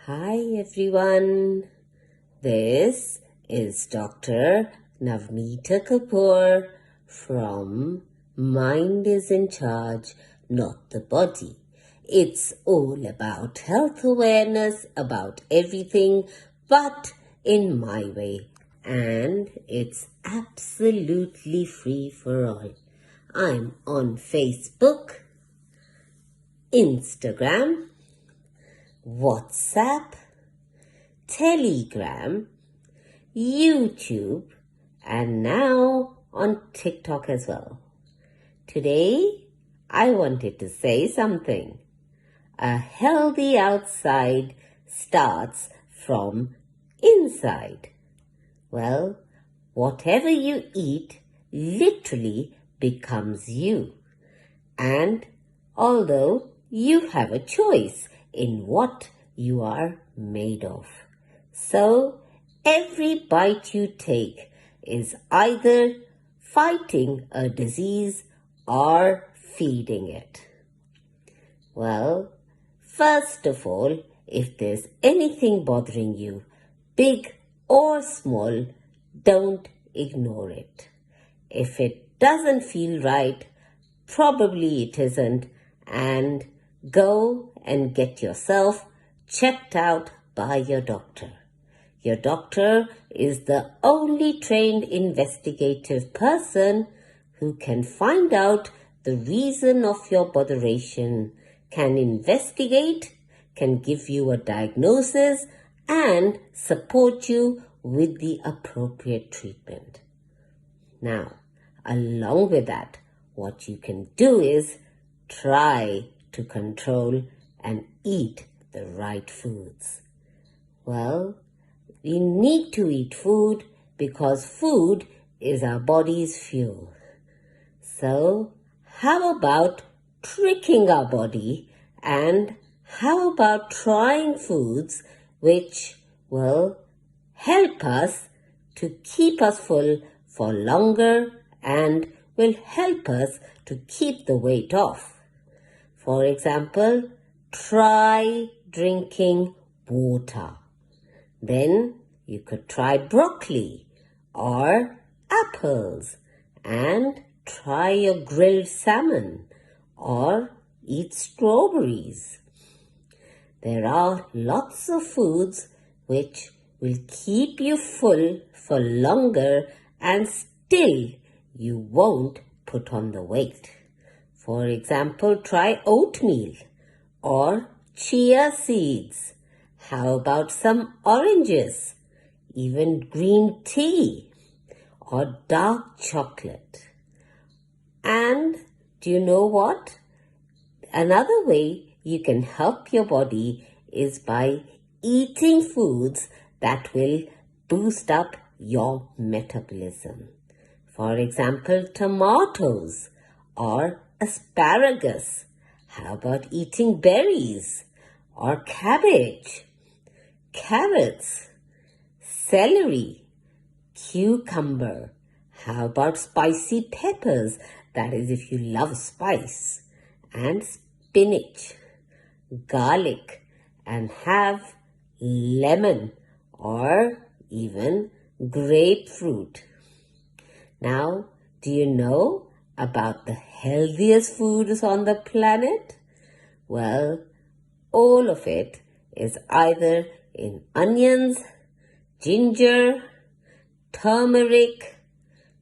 Hi everyone, this is Dr. Navneeta Kapoor from Mind is in Charge, Not the Body. It's all about health awareness, about everything, but in my way. And it's absolutely free for all. I'm on Facebook, Instagram, WhatsApp, Telegram, YouTube, and now on TikTok as well. Today, I wanted to say something. A healthy outside starts from inside. Well, whatever you eat literally becomes you. And although you have a choice in what you are made of. So, every bite you take is either fighting a disease or feeding it. Well, first of all, if there's anything bothering you, big or small, don't ignore it. If it doesn't feel right, probably it isn't, and go and get yourself checked out by your doctor. Your doctor is the only trained investigative person who can find out the reason of your botheration, can investigate, can give you a diagnosis, and support you with the appropriate treatment. Now, along with that, what you can do is try to control and eat the right foods. Well, we need to eat food because food is our body's fuel. So, how about tricking our body, and how about trying foods which will help us to keep us full for longer and will help us to keep the weight off? For example, try drinking water. Then you could try broccoli or apples, and try your grilled salmon or eat strawberries. There are lots of foods which will keep you full for longer and still you won't put on the weight. For example, try oatmeal or chia seeds. How about some oranges, even green tea or dark chocolate? And do you know what? Another way you can help your body is by eating foods that will boost up your metabolism. For example, tomatoes or asparagus. How about eating berries or cabbage, carrots, celery, cucumber? How about spicy peppers? That is if you love spice. And spinach, garlic, and have lemon or even grapefruit. Now, do you know about the healthiest foods on the planet? Well, all of it is either in onions, ginger, turmeric,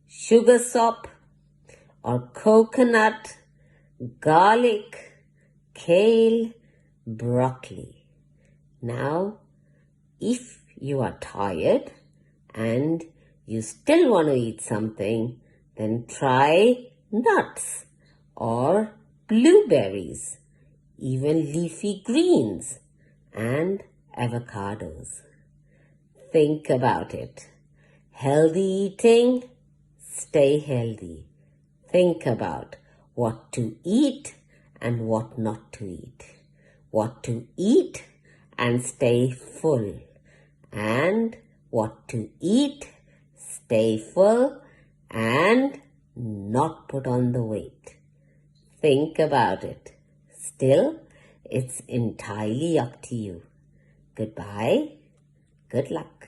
sugar sop, or coconut, garlic, kale, broccoli. Now, if you are tired and you still want to eat something, then try nuts or blueberries, even leafy greens and avocados. Think about it. Healthy eating, stay healthy. Think about what to eat and what not to eat. What to eat and stay full. And what to eat, stay full, and not put on the weight. Think about it. Still, it's entirely up to you. Goodbye. Good luck.